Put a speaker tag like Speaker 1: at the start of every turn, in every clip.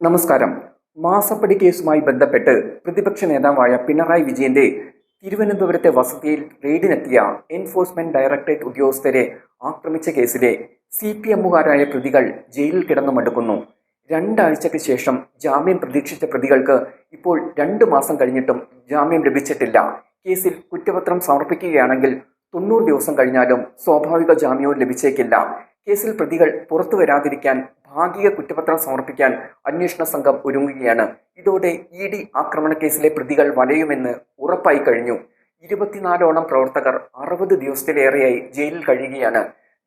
Speaker 1: നമസ്കാരം. മാസപ്പടി കേസുമായി ബന്ധപ്പെട്ട് പ്രതിപക്ഷ നേതാവായ പിണറായി വിജയന്റെ തിരുവനന്തപുരത്തെ വസതിയിൽ റെയ്ഡിനെത്തിയ എൻഫോഴ്സ്മെന്റ് ഡയറക്ടറേറ്റ് ഉദ്യോഗസ്ഥരെ ആക്രമിച്ച കേസിലെ CPMകാരായ പ്രതികൾ ജയിലിൽ കിടന്നു മടുക്കുന്നു. 2 ആഴ്ചയ്ക്ക് ശേഷം ജാമ്യം പ്രതീക്ഷിച്ച പ്രതികൾക്ക് ഇപ്പോൾ 2 മാസം കഴിഞ്ഞിട്ടും ജാമ്യം ലഭിച്ചിട്ടില്ല. കേസിൽ കുറ്റപത്രം സമർപ്പിക്കുകയാണെങ്കിൽ 90 ദിവസം കഴിഞ്ഞാലും സ്വാഭാവിക ജാമ്യവും ലഭിച്ചേക്കില്ല. കേസിൽ പ്രതികൾ പുറത്തു വരാതിരിക്കാൻ ഭാഗിക കുറ്റപത്രം സമർപ്പിക്കാൻ അന്വേഷണ സംഘം ഒരുങ്ങുകയാണ്. ഇതോടെ ED ആക്രമണ കേസിലെ പ്രതികൾ വലയുമെന്ന് ഉറപ്പായി കഴിഞ്ഞു. 24ഓളം പ്രവർത്തകർ 60 ദിവസത്തിലേറെയായി ജയിലിൽ കഴിയുകയാണ്.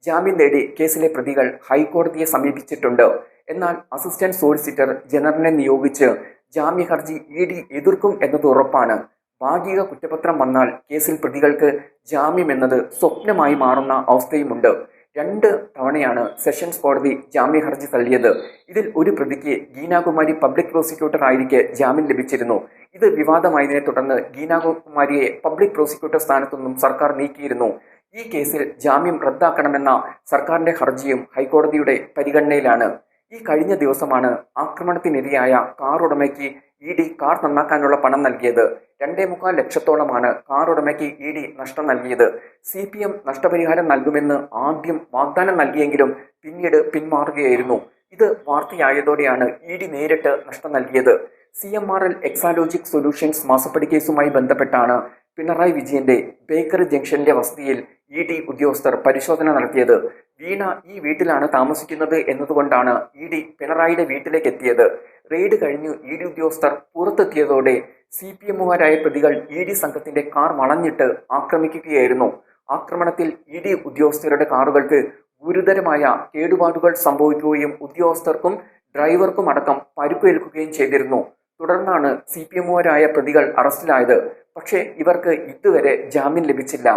Speaker 1: ജാമ്യം തേടി കേസിലെ പ്രതികൾ ഹൈക്കോടതിയെ സമീപിച്ചിട്ടുണ്ട്. എന്നാൽ അസിസ്റ്റന്റ് സോളിസിറ്റർ ജനറലിനെ നിയോഗിച്ച് ജാമ്യ ഹർജി ED എതിർക്കും എന്നത് ഉറപ്പാണ്. ഭാഗിക കുറ്റപത്രം വന്നാൽ കേസിൽ പ്രതികൾക്ക് ജാമ്യം എന്നത് സ്വപ്നമായി മാറുന്ന അവസ്ഥയുമുണ്ട്. 2 തവണയാണ് സെഷൻസ് കോടതി ജാമ്യ ഹർജി തള്ളിയത്. ഇതിൽ ഒരു പ്രതിക്ക് ഗീനാകുമാരി പബ്ലിക് പ്രോസിക്യൂട്ടർ ആയിരിക്കെ ജാമ്യം ലഭിച്ചിരുന്നു. ഇത് വിവാദമായതിനെ തുടർന്ന് ഗീനാകുമാരിയെ പബ്ലിക് പ്രോസിക്യൂട്ടർ സ്ഥാനത്തുനിന്നും സർക്കാർ നീക്കിയിരുന്നു. ഈ കേസിൽ ജാമ്യം റദ്ദാക്കണമെന്ന സർക്കാരിന്റെ ഹർജിയും ഹൈക്കോടതിയുടെ പരിഗണനയിലാണ്. ഈ കഴിഞ്ഞ ദിവസമാണ് ആക്രമണത്തിനിരയായ കാർ ഉടമയ്ക്ക് ED കാർ നന്നാക്കാനുള്ള പണം നൽകിയത്. 2.25 ലക്ഷത്തോളമാണ് കാർ ഉടമയ്ക്ക് ED നഷ്ടം നൽകിയത്. CPM നഷ്ടപരിഹാരം നൽകുമെന്ന് ആദ്യം വാഗ്ദാനം നൽകിയെങ്കിലും പിന്നീട് പിന്മാറുകയായിരുന്നു. ഇത് വാർത്തയായതോടെയാണ് ED നേരിട്ട് നഷ്ടം നൽകിയത്. CMRL എക്സാലോജിക് സൊല്യൂഷൻസ് മാസപ്പടി കേസുമായി ബന്ധപ്പെട്ടാണ് പിണറായി വിജയന്റെ ബേക്കറി ജംഗ്ഷനിലെ വസതിയിൽ ED ഉദ്യോഗസ്ഥർ പരിശോധന നടത്തിയത്. വീണ ഈ വീട്ടിലാണ് താമസിക്കുന്നത് എന്നതുകൊണ്ടാണ് ED പിണറായിയുടെ വീട്ടിലേക്ക് എത്തിയത്. റെയ്ഡ് കഴിഞ്ഞു ED ഉദ്യോഗസ്ഥർ പുറത്തെത്തിയതോടെ CPMകാരായ പ്രതികൾ ED സംഘത്തിന്റെ കാർ വളഞ്ഞിട്ട് ആക്രമിക്കുകയായിരുന്നു. ആക്രമണത്തിൽ ED ഉദ്യോഗസ്ഥരുടെ കാറുകൾക്ക് ഗുരുതരമായ കേടുപാടുകൾ സംഭവിക്കുകയും ഉദ്യോഗസ്ഥർക്കും ഡ്രൈവർക്കും അടക്കം പരിക്കേൽക്കുകയും ചെയ്തിരുന്നു. തുടർന്നാണ് CPMകാരായ പ്രതികൾ അറസ്റ്റിലായത്. പക്ഷേ ഇവർക്ക് ഇതുവരെ ജാമ്യം ലഭിച്ചില്ല.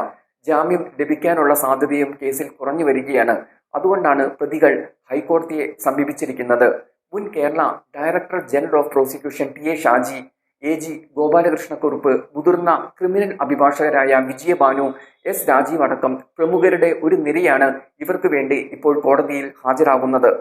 Speaker 1: ജാമ്യം ലഭിക്കാനുള്ള സാധ്യതയും കേസിൽ കുറഞ്ഞു വരികയാണ്. അതുകൊണ്ടാണ് പ്രതികൾ ഹൈക്കോടതിയെ സമീപിച്ചിരിക്കുന്നത്. മുൻ Kerala director general of prosecution TA Shaji, AG Gopalakrishna Kurup, മുതിർന്ന ക്രിമിനൽ അഭിഭാഷകരായ വിജയഭാനു, S രാജീവ് അടക്കം പ്രമുഖരുടെ ഒരു നിരയാണ് ഇവർക്ക് വേണ്ടി ഇപ്പോൾ കോടതിയിൽ ഹാജരാകുന്നത്.